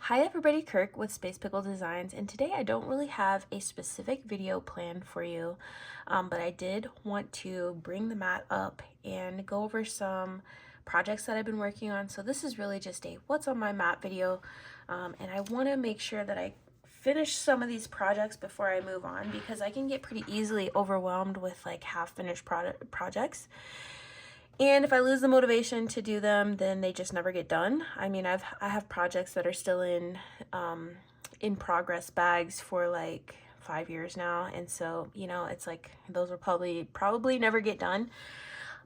Hi everybody, Kirk with Space Pickle Designs, and today I don't really have a specific video planned for you, but I did want to bring the mat up and go over some projects that I've been working on. So this is really just a what's on my mat video, and I want to make sure that I finish some of these projects before I move on, because I can get pretty easily overwhelmed with like half-finished projects. And if I lose the motivation to do them, then they just never get done. I mean, I have projects that are still in progress bags for like 5 years now, and so it's like those will probably never get done.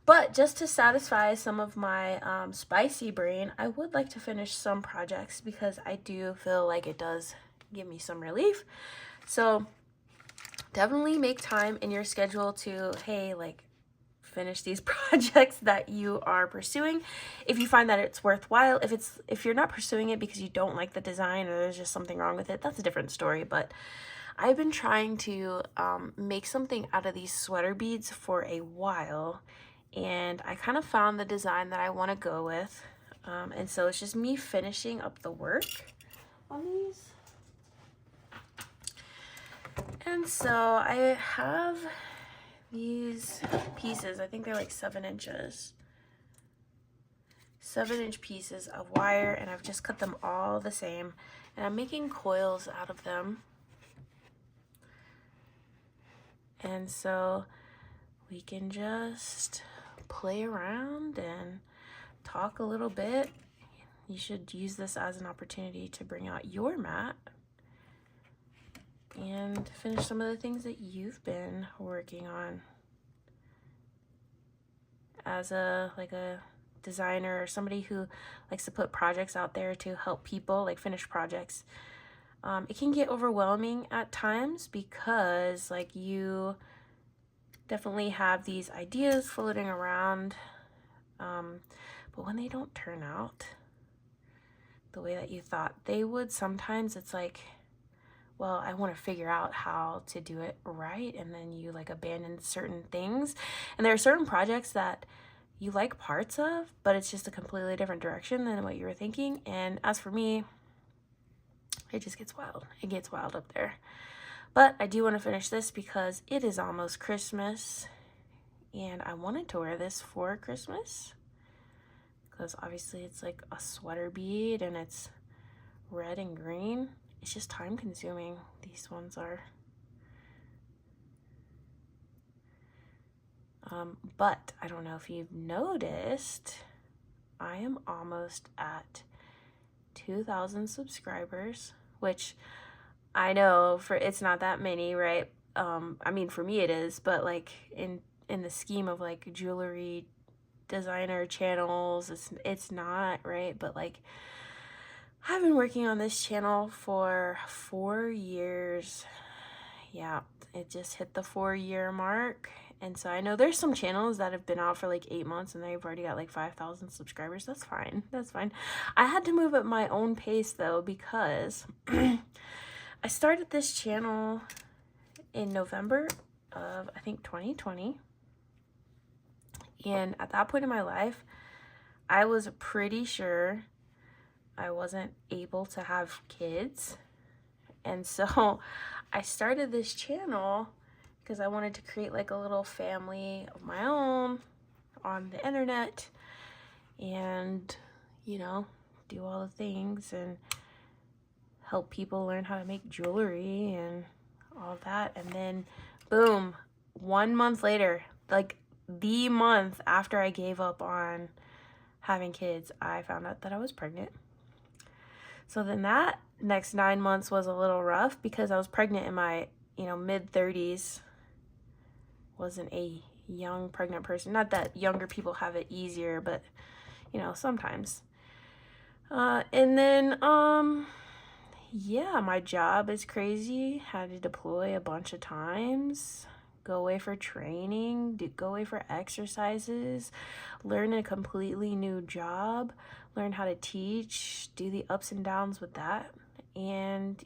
But just to satisfy some of my spicy brain, I would like to finish some projects because I do feel like it does give me some relief. So definitely make time in your schedule to, hey, like, finish these projects that you are pursuing if you find that it's worthwhile. If you're not pursuing it because you don't like the design or there's just something wrong with it, that's a different story. But I've been trying to make something out of these sweater beads for a while, and I kind of found the design that I want to go with, and so it's just me finishing up the work on these. And so I have these pieces, I think they're like 7 inches. 7-inch pieces of wire, and I've just cut them all the same, and I'm making coils out of them. And so we can just play around and talk a little bit. You should use this as an opportunity to bring out your mat and finish some of the things that you've been working on as a designer or somebody who likes to put projects out there to help people, like finished projects. It can get overwhelming at times because like you definitely have these ideas floating around, but when they don't turn out the way that you thought they would, sometimes it's like, well, I want to figure out how to do it right, and then you like abandon certain things. And there are certain projects that you like parts of, but it's just a completely different direction than what you were thinking. And as for me, it just gets wild. It gets wild up there. But I do want to finish this because it is almost Christmas, and I wanted to wear this for Christmas because obviously it's like a sweater bead and it's red and green. It's just time consuming. These ones are. But I don't know if you've noticed, I am almost at 2,000 subscribers, which I know it's not that many, right? I mean, for me it is, but like in the scheme of like jewelry designer channels, it's not, right? But like I've been working on this channel for 4 years. Yeah, it just hit the 4-year mark. And so I know there's some channels that have been out for like 8 months and they've already got like 5,000 subscribers. That's fine. That's fine. I had to move at my own pace though, because I started this channel in November of, I think, 2020. And at that point in my life, I was pretty sure I wasn't able to have kids. And so I started this channel because I wanted to create like a little family of my own on the internet and, do all the things and help people learn how to make jewelry and all that. And then boom, 1 month later, like the month after I gave up on having kids, I found out that I was pregnant. So then that next 9 months was a little rough because I was pregnant in my, mid-30s. Wasn't a young pregnant person. Not that younger people have it easier, but, sometimes. And then, yeah, my job is crazy. Had to deploy a bunch of times. Go away for training, go away for exercises, learn a completely new job, learn how to teach, do the ups and downs with that. And,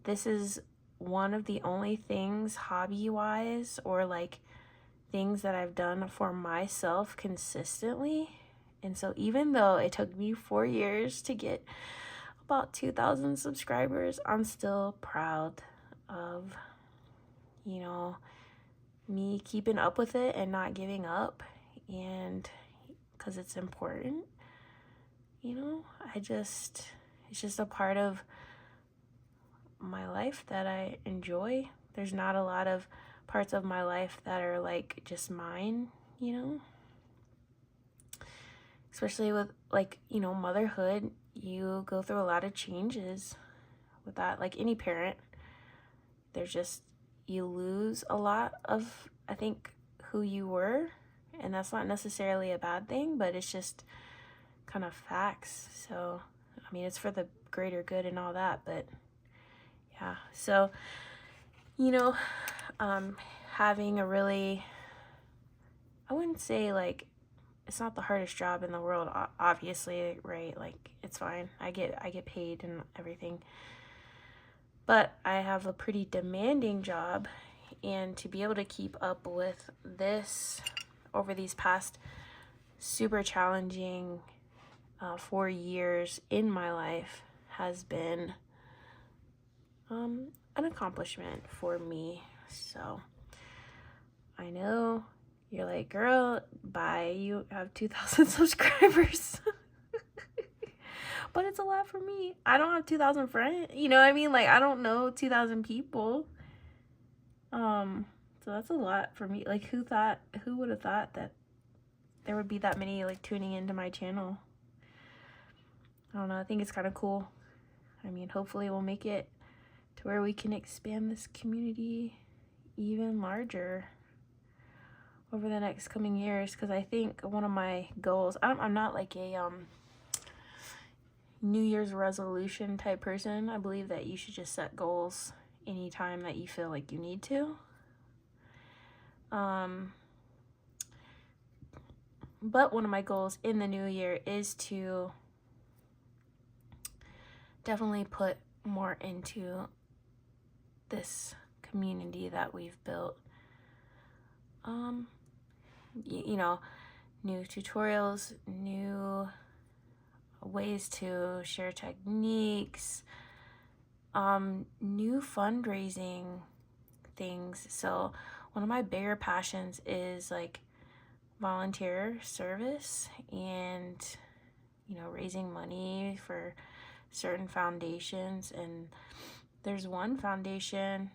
this is one of the only things hobby-wise or like things that I've done for myself consistently. And so even though it took me 4 years to get about 2,000 subscribers, I'm still proud of, you know, me keeping up with it and not giving up. And because it's important, you know, it's just a part of my life that I enjoy. There's not a lot of parts of my life that are like just mine, you know, especially with like, you know, motherhood. You go through a lot of changes with that, like any parent. There's just, you lose a lot of, I think, who you were, and that's not necessarily a bad thing, but it's just kind of facts. So I mean, it's for the greater good and all that, but yeah. So, you know, having a really, I wouldn't say like, it's not the hardest job in the world, obviously, right? Like, it's fine. I get paid and everything. But I have a pretty demanding job, and to be able to keep up with this over these past super challenging 4 years in my life has been an accomplishment for me. So I know you're like, girl, bye, you have 2,000 subscribers. But it's a lot for me. I don't have 2,000 friends. You know what I mean? Like, I don't know 2,000 people. So that's a lot for me. Like, who would have thought that there would be that many like tuning into my channel? I don't know. I think it's kind of cool. I mean, hopefully we'll make it to where we can expand this community even larger over the next coming years, because I think one of my goals, I'm not like a New Year's resolution type person. I believe that you should just set goals anytime that you feel like you need to. But one of my goals in the new year is to definitely put more into this community that we've built. You know, new tutorials, new ways to share techniques, new fundraising things. So one of my bigger passions is like volunteer service and, you know, raising money for certain foundations. And there's one foundation,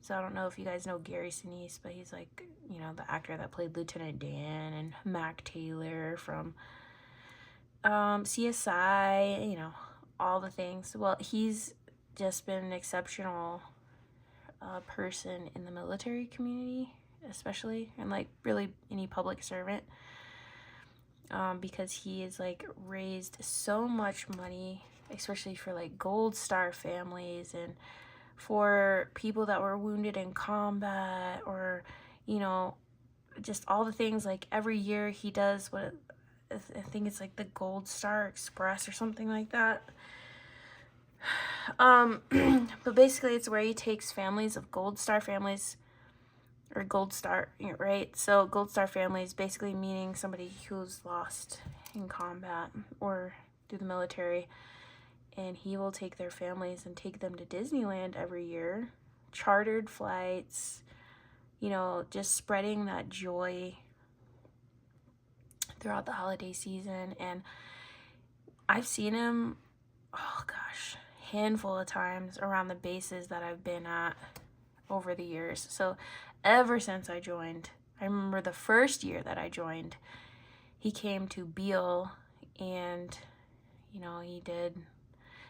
so I don't know if you guys know Gary Sinise, but he's like, you know, the actor that played Lieutenant Dan, and Mac Taylor from CSI, you know, all the things. Well, he's just been an exceptional person in the military community, especially, and like really any public servant, because he has like raised so much money, especially for like Gold Star families and for people that were wounded in combat, or, you know, just all the things. Like every year he does what, I think it's like the Gold Star Express or something like that. But basically it's where he takes families of Gold Star families, or Gold Star, right? So Gold Star families basically meaning somebody who's lost in combat or through the military, and he will take their families and take them to Disneyland every year, chartered flights, you know, just spreading that joy throughout the holiday season. And I've seen him, oh gosh, handful of times around the bases that I've been at over the years. So ever since I joined, I remember the first year that I joined, he came to Beal, and, you know, he did.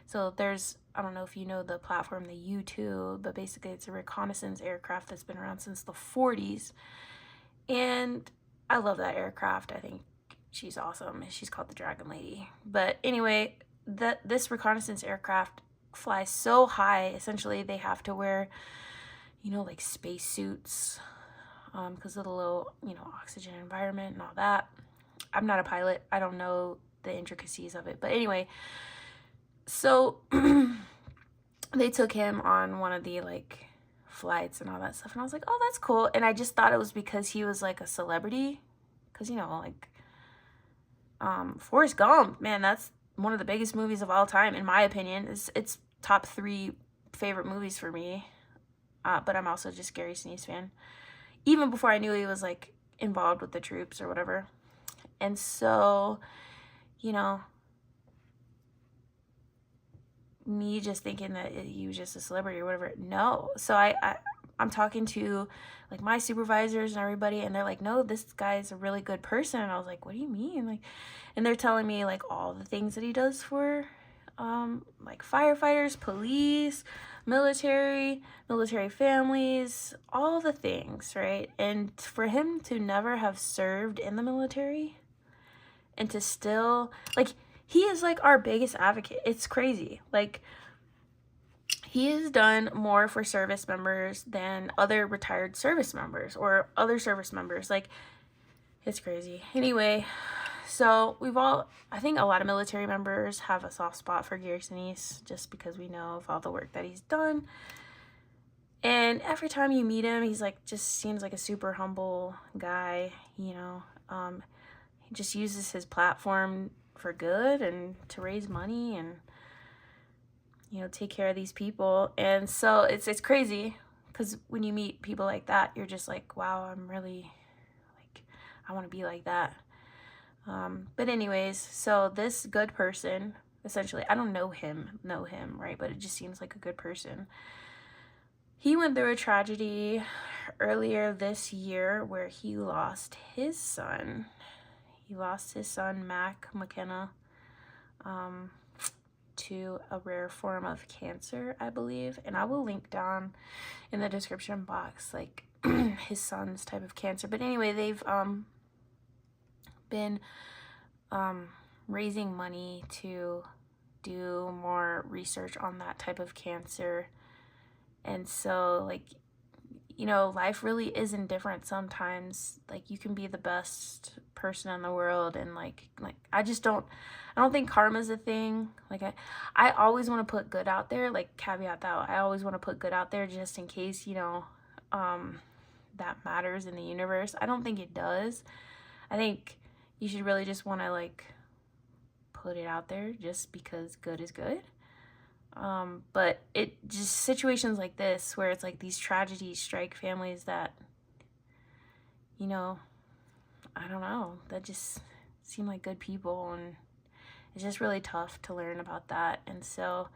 So there's, I don't know if you know the platform, the U-2, but basically it's a reconnaissance aircraft that's been around since the 40s. And I love that aircraft. I think she's awesome. She's called the Dragon Lady. But anyway, this reconnaissance aircraft flies so high, essentially they have to wear, you know, like space suits, because of the low, you know, oxygen environment and all that. I'm not a pilot. I don't know the intricacies of it. But anyway, so they took him on one of the like flights and all that stuff, and I was like, oh, that's cool. And I just thought it was because he was like a celebrity, because, you know, like Forrest Gump, man, that's one of the biggest movies of all time, in my opinion. It's top 3 favorite movies for me. But I'm also just Gary Sinise fan. Even before I knew he was like involved with the troops or whatever. And so, you know, me just thinking that he was just a celebrity or whatever. No. So I'm talking to like my supervisors and everybody, and they're like, no, this guy's a really good person. And I was like, what do you mean? Like, and they're telling me like all the things that he does for like firefighters, police, military families, all the things, right? And for him to never have served in the military and to still, like, he is like our biggest advocate. It's crazy. Like, he has done more for service members than other retired service members or other service members. Like, it's crazy. Anyway, so I think a lot of military members have a soft spot for Gary Sinise just because we know of all the work that he's done. And every time you meet him, he's like, just seems like a super humble guy, you know. He just uses his platform for good and to raise money and, you know, take care of these people. And so it's crazy because when you meet people like that, you're just like, wow, I'm really, like, I want to be like that. But anyways, so this good person, essentially, I don't know him, right? But it just seems like a good person. He went through a tragedy earlier this year where he lost his son. He lost his son, Mac McKenna, to a rare form of cancer, I believe. And I will link down in the description box, like, his son's type of cancer. But anyway, they've been raising money to do more research on that type of cancer. And so, like, you know, life really is indifferent sometimes. Like, you can be the best person in the world, and like I don't think karma's a thing. Like, I always want to put good out there, like, caveat that I always want to put good out there just in case, you know, that matters in the universe. I don't think it does. I think you should really just want to, like, put it out there just because good is good. But it just situations like this where it's like these tragedies strike families that, you know, I don't know, that just seem like good people, and it's just really tough to learn about that. And so,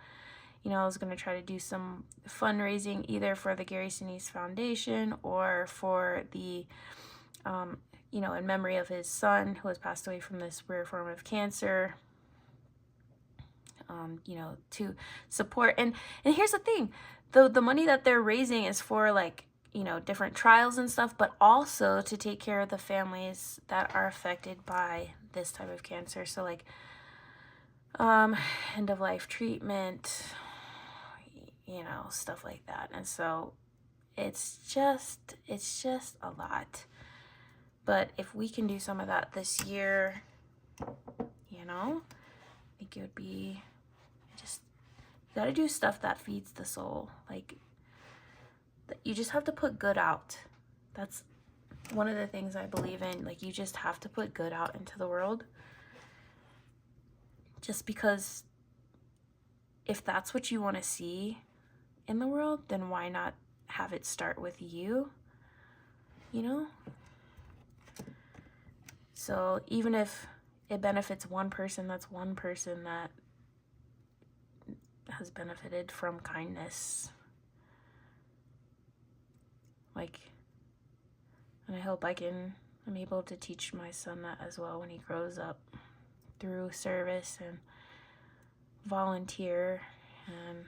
you know, I was going to try to do some fundraising either for the Gary Sinise Foundation or for the, you know, in memory of his son who has passed away from this rare form of cancer. You know, to support, and here's the thing, the money that they're raising is for, like, you know, different trials and stuff, but also to take care of the families that are affected by this type of cancer. So, like, end of life treatment, you know, stuff like that. And so it's just a lot. But if we can do some of that this year, you know, I think it would be just, you gotta do stuff that feeds the soul. Like, you just have to put good out. That's one of the things I believe in. Like, you just have to put good out into the world. Just because if that's what you want to see in the world, then why not have it start with you? You know? So even if it benefits one person, that's one person that has benefited from kindness. Like, and I hope I'm able to teach my son that as well when he grows up, through service and volunteer, and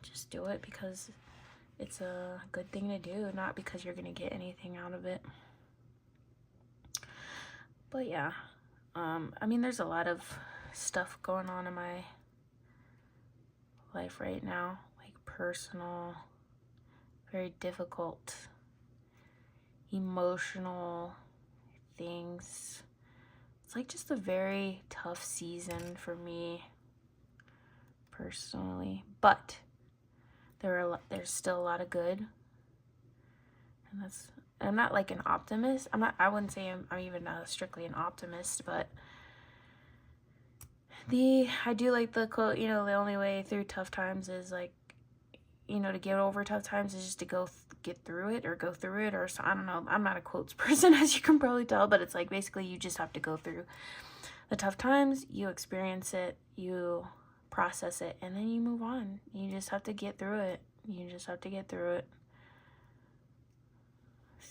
just do it because it's a good thing to do, not because you're gonna get anything out of it. But yeah, I mean, there's a lot of stuff going on in my life right now, like personal, very difficult, emotional things. It's like just a very tough season for me personally, but there's still a lot of good, and I'm not like an optimist. I wouldn't say I'm even strictly an optimist, but I do like the quote, you know, the only way through tough times is like, you know, to get over tough times is just to get through it, or go through it, or so, I don't know. I'm not a quotes person, as you can probably tell, but it's like basically you just have to go through the tough times, you experience it, you process it, and then you move on. You just have to get through it. You just have to get through it.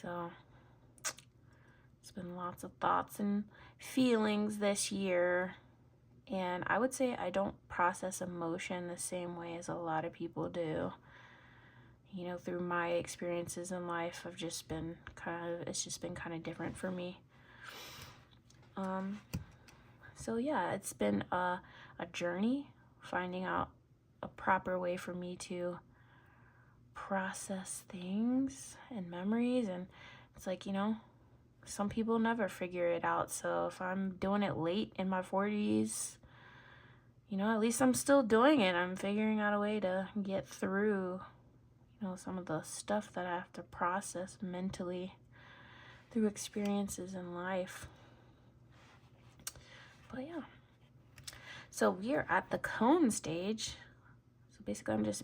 So it's been lots of thoughts and feelings this year. And I would say I don't process emotion the same way as a lot of people do. You know, through my experiences in life, it's just been kind of different for me. So yeah, it's been a journey finding out a proper way for me to process things and memories. And it's like, you know, some people never figure it out. So if I'm doing it late in my 40s, you know, at least I'm still doing it. I'm figuring out a way to get through, you know, some of the stuff that I have to process mentally through experiences in life. But yeah. So we're at the cone stage. So basically I'm just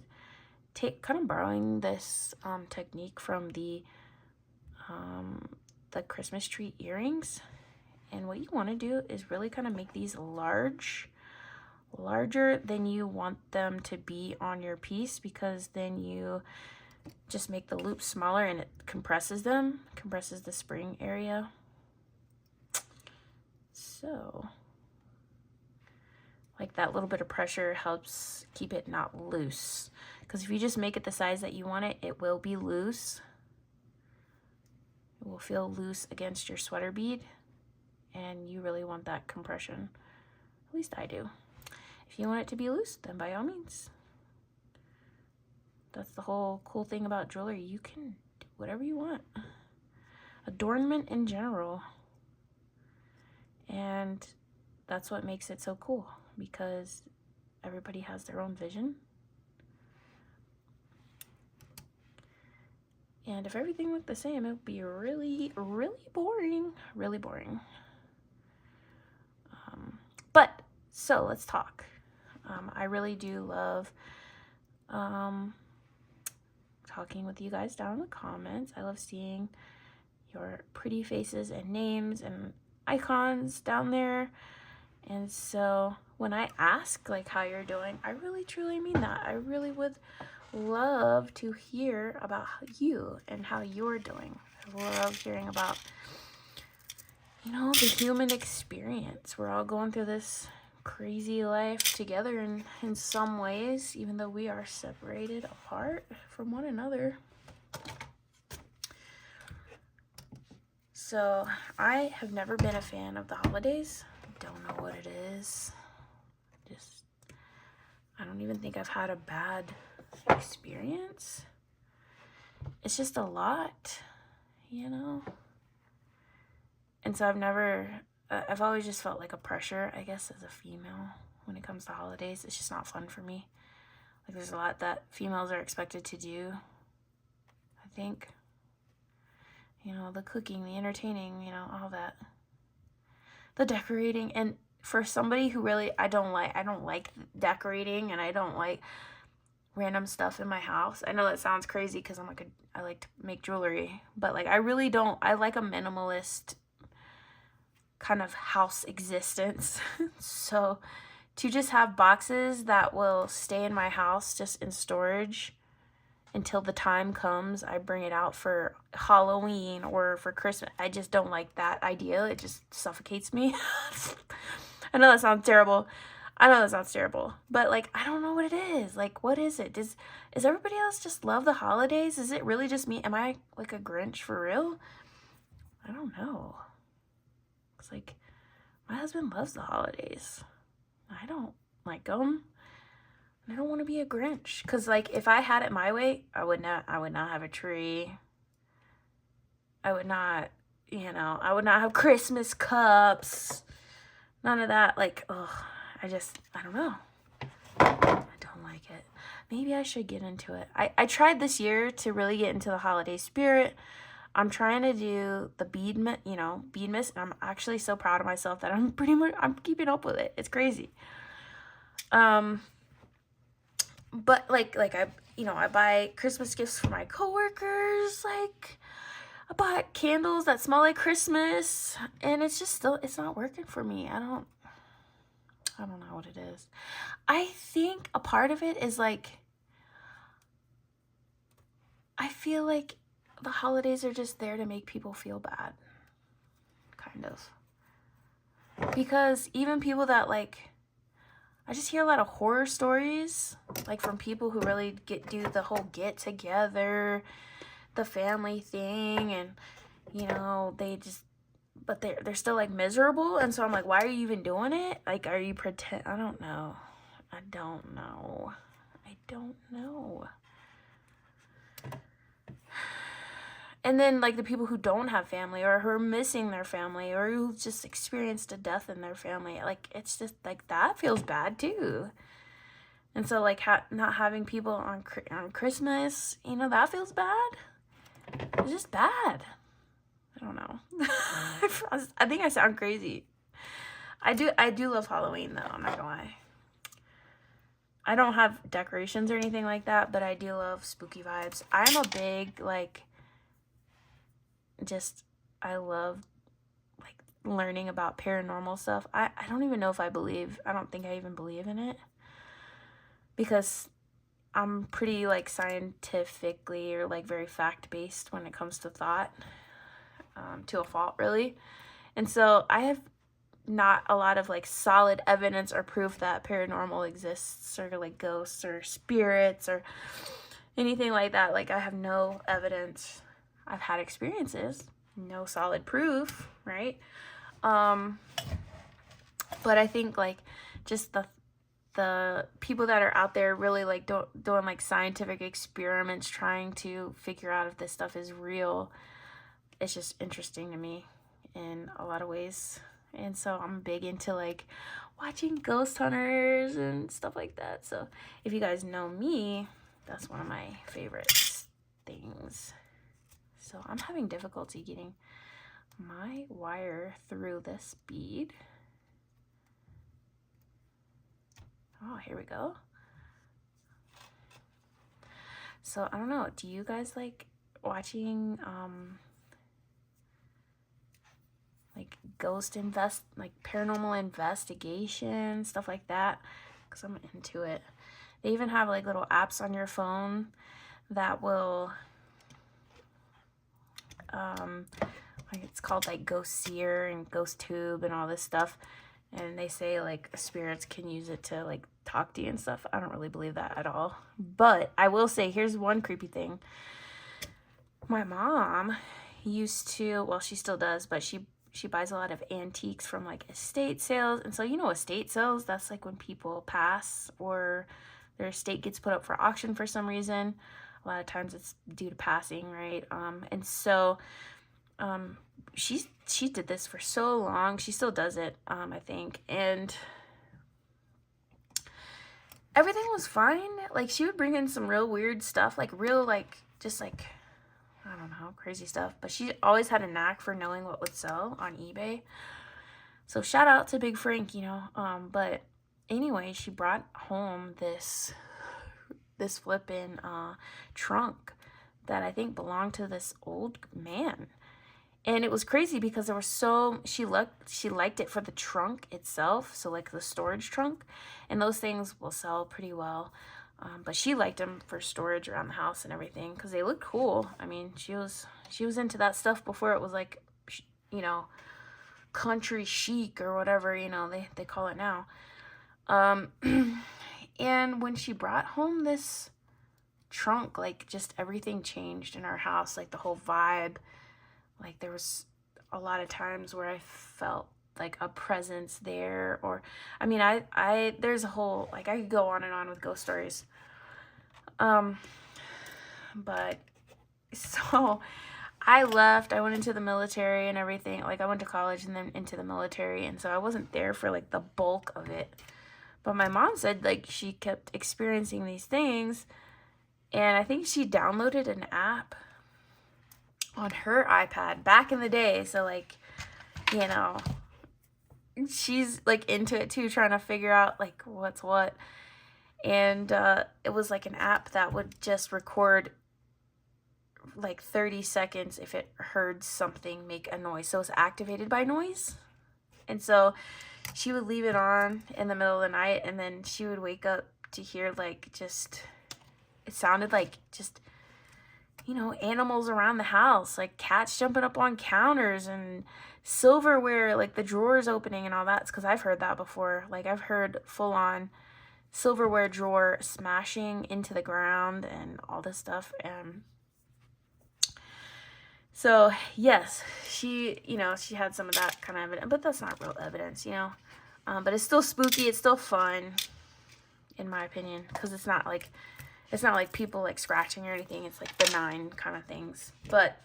kind of borrowing this technique from the Christmas tree earrings. And what you want to do is really kind of make these larger than you want them to be on your piece, because then you just make the loops smaller and it compresses the spring area. So like that little bit of pressure helps keep it not loose, because if you just make it the size that you want it, it will be loose. It will feel loose against your sweater bead, and you really want that compression. At least I do. If you want it to be loose, then by all means. That's the whole cool thing about jewelry. You can do whatever you want. Adornment in general. And that's what makes it so cool, because everybody has their own vision. And if everything looked the same, it would be really, really boring. Really boring. But, so let's talk. I really do love talking with you guys down in the comments. I love seeing your pretty faces and names and icons down there. And so when I ask like how you're doing, I really truly mean that. I really would love to hear about you and how you're doing. I love hearing about, you know, the human experience. We're all going through this crazy life together in some ways, even though we are separated apart from one another. So I have never been a fan of the holidays. Don't know what it is. I don't even think I've had a bad experience. It's just a lot, you know? And so I've always just felt like a pressure, I guess, as a female when it comes to holidays. It's just not fun for me. Like, there's a lot that females are expected to do, I think. You know, the cooking, the entertaining, you know, all that. The decorating. And for somebody who really, I don't like decorating, and I don't like random stuff in my house. I know that sounds crazy because I like to make jewelry, but like I really don't. I like a minimalist kind of house existence. So to just have boxes that will stay in my house just in storage until the time comes I bring it out for Halloween or for Christmas, I just don't like that idea. It just suffocates me. I know that sounds terrible. But like, I don't know what it is. Like, what is it? Does everybody else just love the holidays? Is it really just me? Am I like a Grinch for real? I don't know. It's like, my husband loves the holidays. I don't like them. I don't want to be a Grinch. Because like, if I had it my way, I would not have a tree. I would not, you know, I would not have Christmas cups. None of that. Like, ugh. I don't know. I don't like it. Maybe I should get into it. I tried this year to really get into the holiday spirit. I'm trying to do the bead mist, and I'm actually so proud of myself that I'm keeping up with it. It's crazy. But like I buy Christmas gifts for my coworkers. Like, I bought candles that smell like Christmas, and it's just still, it's not working for me. I don't know what it is. I think a part of it is like, I feel like the holidays are just there to make people feel bad, kind of. Because even people that like, I just hear a lot of horror stories, like from people who really do the whole get together, the family thing, and you know, but they're still like miserable, and so I'm like, why are you even doing it? Like, are you I don't know. I don't know. And then like the people who don't have family, or who are missing their family, or who just experienced a death in their family, like, it's just like, that feels bad too. And so like not having people on Christmas, you know, that feels bad. It's just bad. I don't know. I think I sound crazy. I do love Halloween though, I'm not gonna lie. I don't have decorations or anything like that, but I do love spooky vibes. I'm a big, like, I love like learning about paranormal stuff. I don't even know if I don't think I even believe in it, because I'm pretty like scientifically, or like very fact-based when it comes to thought, to a fault really. And so I have not a lot of like solid evidence or proof that paranormal exists, or like ghosts or spirits or anything like that. Like, I have no evidence. I've had experiences, no solid proof, right? But I think like just the people that are out there really like doing like scientific experiments trying to figure out if this stuff is real, it's just interesting to me in a lot of ways. And so I'm big into like watching ghost hunters and stuff like that. So if you guys know me, that's one of my favorite things. So I'm having difficulty getting my wire through this bead. Oh, here we go. So I don't know, do you guys like watching like like paranormal investigation, stuff like that? Because I'm into it. They even have like little apps on your phone that will like, it's called like Ghost Seer and Ghost Tube and all this stuff, and they say like spirits can use it to like talk to you and stuff. I don't really believe that at all, but I will say, here's one creepy thing. My mom used to, well, she still does, but she buys a lot of antiques from like estate sales. And so, you know, estate sales, that's like when people pass or their estate gets put up for auction for some reason. A lot of times it's due to passing, right? And so she did this for so long. She still does it, I think. And everything was fine. Like, she would bring in some real weird stuff, like real, like, just like, I don't know, crazy stuff. But she always had a knack for knowing what would sell on eBay. So shout out to Big Frank, you know. But anyway, she brought home this flippin' trunk that I think belonged to this old man. And it was crazy because there was she liked it for the trunk itself, so like the storage trunk, and those things will sell pretty well. But she liked them for storage around the house and everything because they looked cool. I mean, she was into that stuff before it was like, you know, country chic or whatever, you know, they call it now. And when she brought home this trunk, like, just everything changed in our house, like the whole vibe. Like, there was a lot of times where I felt like a presence there, or I mean, there's a whole, like, I could go on and on with ghost stories. But so I left, I went into the military and everything. Like, I went to college and then into the military, and so I wasn't there for like the bulk of it. But my mom said like she kept experiencing these things, and I think she downloaded an app on her iPad back in the day. So like, you know, she's like into it too, trying to figure out like what's what. And it was like an app that would just record like 30 seconds if it heard something make a noise. So it's activated by noise. And so she would leave it on in the middle of the night, and then she would wake up to hear like just, it sounded like just, you know, animals around the house, like cats jumping up on counters and silverware, like the drawers opening and all that. It's because I've heard that before. Like I've heard full on silverware drawer smashing into the ground and all this stuff. And so yes, she, you know, she had some of that kind of evidence, but that's not real evidence, you know. But it's still spooky. It's still fun, in my opinion, because it's not like people like scratching or anything. It's like benign kind of things. But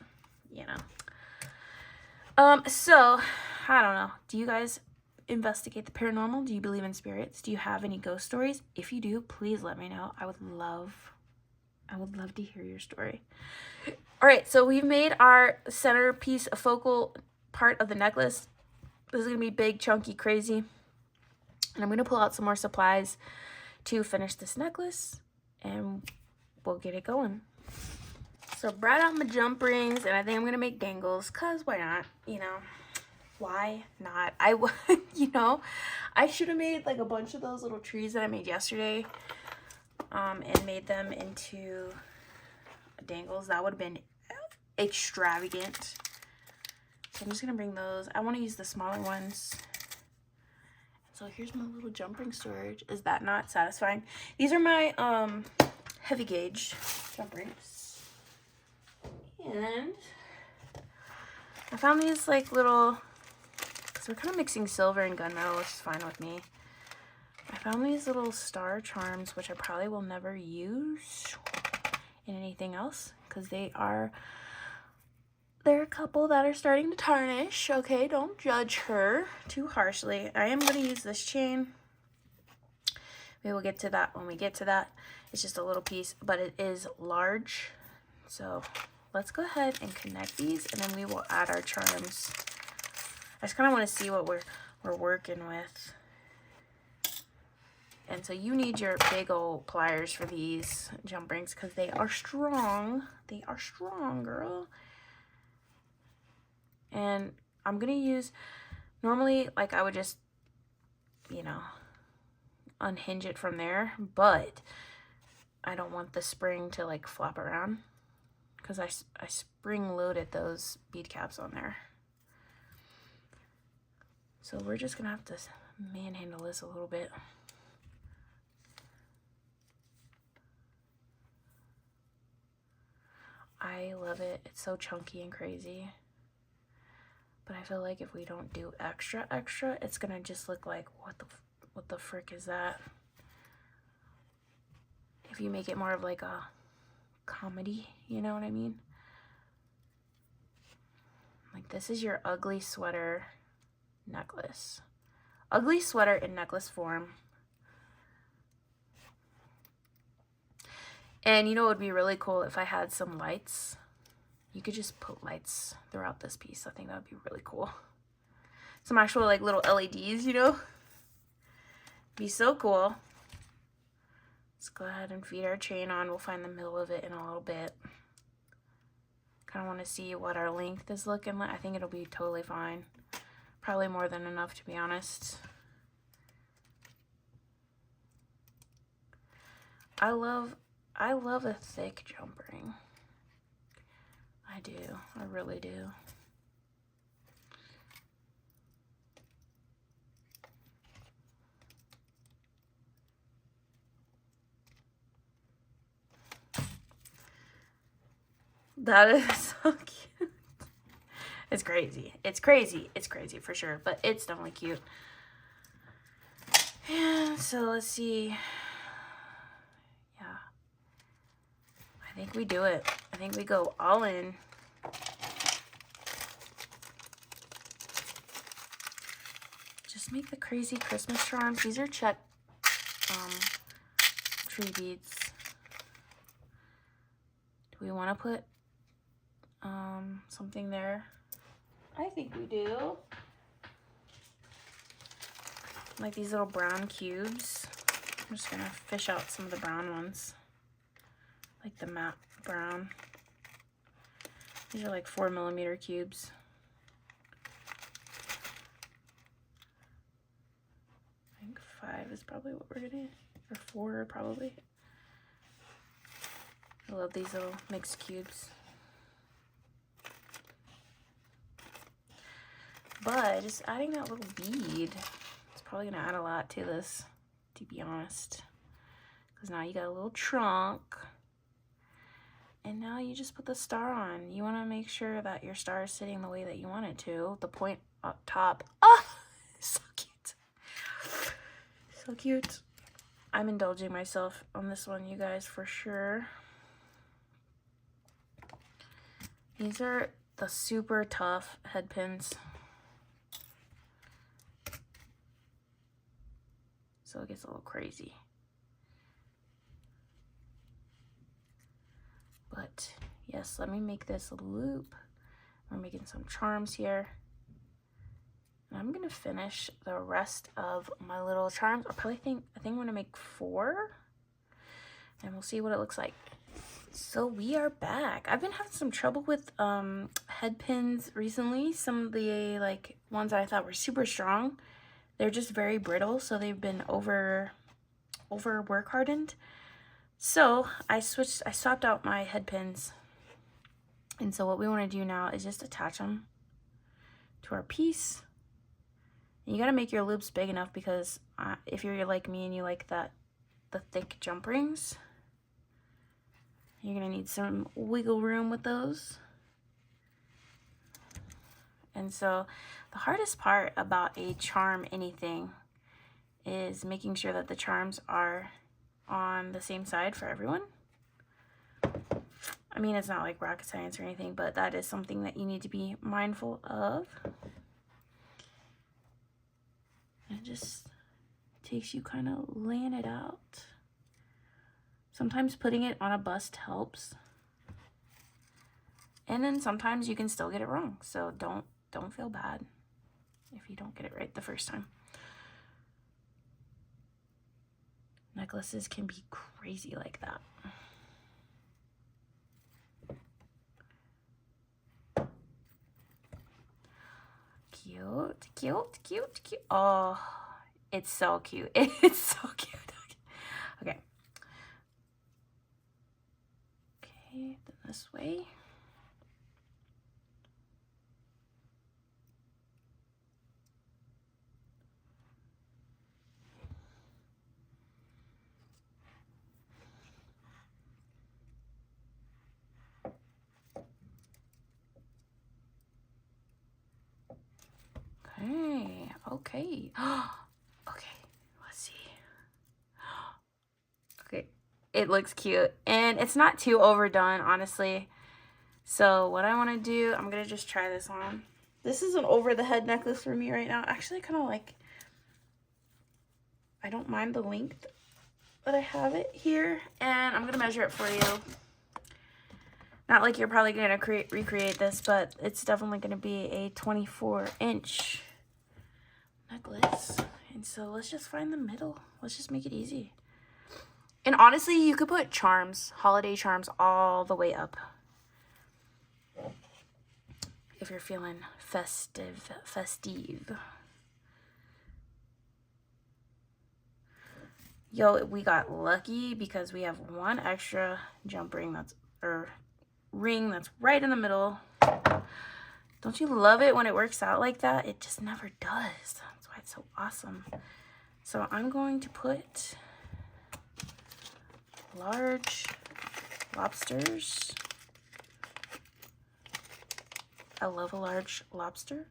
you know, so I don't know. Do you guys investigate the paranormal? Do you believe in spirits? Do you have any ghost stories? If you do, please let me know. I would love to hear your story. All right, so we've made our centerpiece a focal part of the necklace. This is gonna be big, chunky, crazy. And I'm gonna pull out some more supplies to finish this necklace, and we'll get it going. So I brought out my jump rings, and I think I'm gonna make dangles, cause why not? You know, why not? You know, I should have made like a bunch of those little trees that I made yesterday, and made them into dangles. That would have been extravagant. So I'm just gonna bring those. I want to use the smaller ones. So here's my little jump ring storage. Is that not satisfying? These are my heavy gauge jump rings. And I found these like little, because we're kind of mixing silver and gunmetal, which is fine with me. I found these little star charms, which I probably will never use in anything else, because they're a couple that are starting to tarnish. Okay, don't judge her too harshly. I am going to use this chain. We will get to that when we get to that. It's just a little piece, but it is large. So let's go ahead and connect these, and then we will add our charms. I just kind of want to see what we're working with. And so you need your big old pliers for these jump rings, because they are strong. They are strong, girl. And I'm going to use, normally, like I would just, you know, unhinge it from there. But I don't want the spring to like flop around, because I spring loaded those bead caps on there. So we're just going to have to manhandle this a little bit. I love it. It's so chunky and crazy. But I feel like if we don't do extra, it's gonna just look like, what the frick is that? If you make it more of like a comedy, you know what I mean? Like, this is your ugly sweater necklace. Ugly sweater in necklace form. And you know, it would be really cool if I had some lights. You could just put lights throughout this piece. I think that would be really cool. Some actual like little LEDs, you know? Be so cool. Let's go ahead and feed our chain on. We'll find the middle of it in a little bit. Kind of want to see what our length is looking like. I think it'll be totally fine. Probably more than enough, to be honest. I love a thick jump ring. I do. I really do. That is so cute. It's crazy. It's crazy. It's crazy for sure, but it's definitely cute. And so let's see. Yeah. I think we do it. I think we go all in. Just make the crazy Christmas charms. These are check tree beads. Do we want to put something there? I think we do. like these little brown cubes. I'm just gonna fish out some of the brown ones, like the matte brown. These are like 4mm cubes. I think 5 is probably what we're gonna, or 4 probably. I love these little mixed cubes. But just adding that little bead, it's probably gonna add a lot to this, to be honest. Because now you got a little trunk. And now you just put the star on. You want to make sure that your star is sitting the way that you want it to. The point up top. Oh, so cute. So cute. I'm indulging myself on this one, you guys, for sure. These are the super tough head pins. So it gets a little crazy. But yes, let me make this a loop. We're making some charms here. And I'm gonna finish the rest of my little charms. I think I'm gonna make 4. And we'll see what it looks like. So we are back. I've been having some trouble with head pins recently. Some of the like ones that I thought were super strong, they're just very brittle, so they've been over work hardened. So I swapped out my head pins. And so what we want to do now is just attach them to our piece. And you got to make your loops big enough because if you're like me and you like the thick jump rings, you're going to need some wiggle room with those. And so the hardest part about a charm anything is making sure that the charms are on the same side for everyone. I mean, it's not like rocket science or anything, but that is something that you need to be mindful of. It just takes you kind of laying it out. Sometimes putting it on a bust helps. And then sometimes you can still get it wrong. So don't feel bad if you don't get it right the first time. Necklaces can be crazy like that. Cute, cute, cute, cute. Oh, it's so cute. It's so cute. Okay. Okay, then this way. Okay. Okay, let's see. Okay, it looks cute. And it's not too overdone, honestly. So what I want to do, I'm going to just try this on. This is an over-the-head necklace for me right now. Actually, kind of like, I don't mind the length that I have it here. And I'm going to measure it for you. Not like you're probably going to recreate this, but it's definitely going to be a 24-inch necklace. And so let's just find the middle. Let's just make it easy. And honestly, you could put charms, holiday charms, all the way up. If you're feeling festive. Yo, we got lucky because we have one extra jump ring ring that's right in the middle. Don't you love it when it works out like that? It just never does. That's why it's so awesome. So I'm going to put large lobsters. I love a large lobster.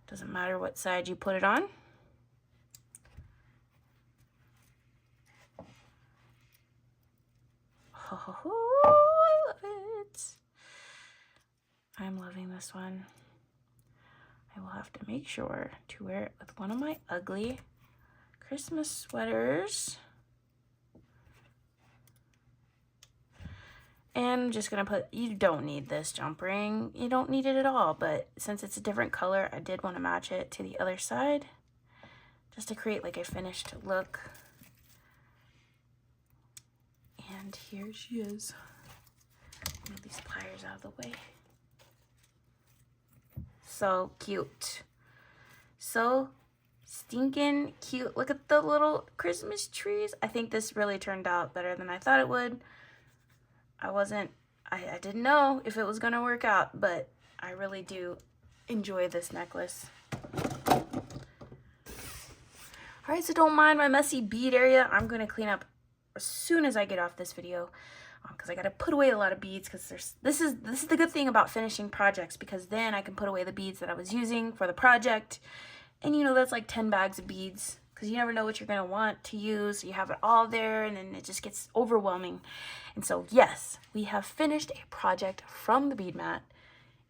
Doesn't matter what side you put it on. Oh, I love it. I'm loving this one. I will have to make sure to wear it with one of my ugly Christmas sweaters. And I'm just gonna put, you don't need this jump ring. You don't need it at all, but since it's a different color, I did want to match it to the other side just to create like a finished look. And here she is. Move these pliers out of the way. So cute. So stinking cute. Look at the little Christmas trees. I think this really turned out better than I thought it would. I didn't know if it was gonna work out, but I really do enjoy this necklace. All right, so don't mind my messy bead area. I'm gonna clean up as soon as I get off this video, because I gotta put away a lot of beads, because this is the good thing about finishing projects, because then I can put away the beads that I was using for the project. And you know, that's like 10 bags of beads, because you never know what you're going to want to use. You have it all there, and then it just gets overwhelming. And so, yes, we have finished a project from the bead mat,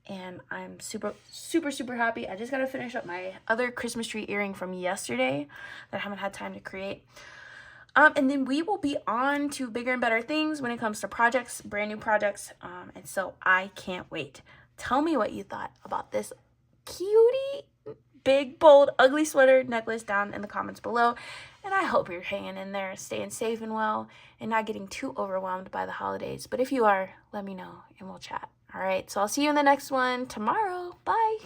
and I'm super, super, super happy. I just got to finish up my other Christmas tree earring from yesterday that I haven't had time to create. And then we will be on to bigger and better things when it comes to projects, brand new projects. And so I can't wait. Tell me what you thought about this cutie, big, bold, ugly sweater necklace down in the comments below. And I hope you're hanging in there, staying safe and well, and not getting too overwhelmed by the holidays. But if you are, let me know and we'll chat. All right, so I'll see you in the next one tomorrow. Bye.